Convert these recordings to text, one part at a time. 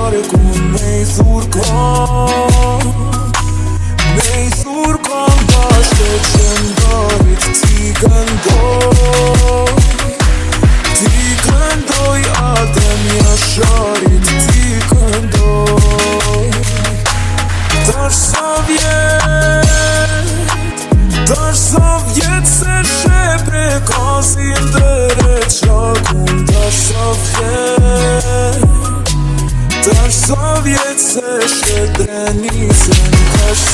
share ku me I thurkan bashkë që ndarit ti këndoj Adem Jasharit ti këndoj Tash sa vjet se shepre kasin dere qakun Tash sa vjet se shetre nisen Tash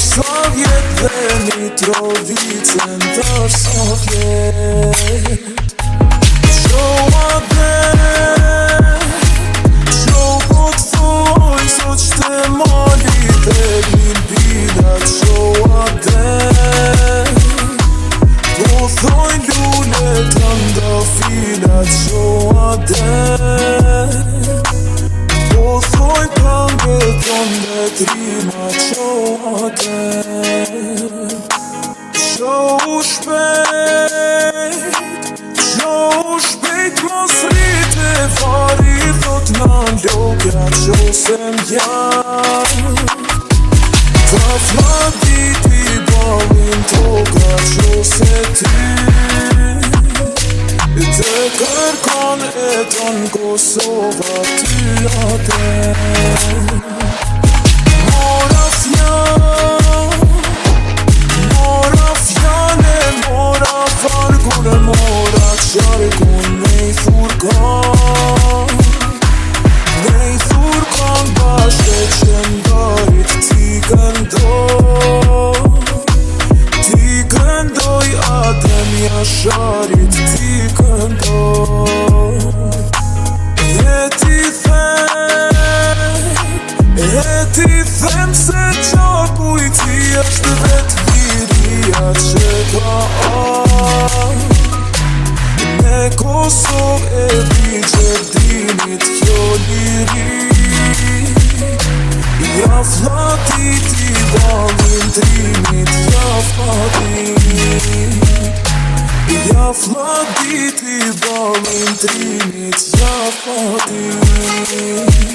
sa vjet dhe Mitrovicën Tash sa vjet Qo Adem Qo po t'thoj sot qte malit e glin bidat Qo Adem Po thoj lule t'andafilat Qo Adem Po thoj këngë t'onde t'rima Qo Adem Qo shpejt mos rrite fari Thot na lokja qo se m'jan Ta fladiti balin toka qo se ty Të kërkon e ton Kosova ty Adem Mora fjane, mora fargune, mora qarkun Me I thurkan bashkë që ndarit ti këndoj Adem Jasharit ti këndoj E ti them se qaku I ti është vet liria që ka Me Kosovë e Bigjerdinit kjo liri Ja flatiti balin trimit Ja flatiti balin trimit Ja flatiti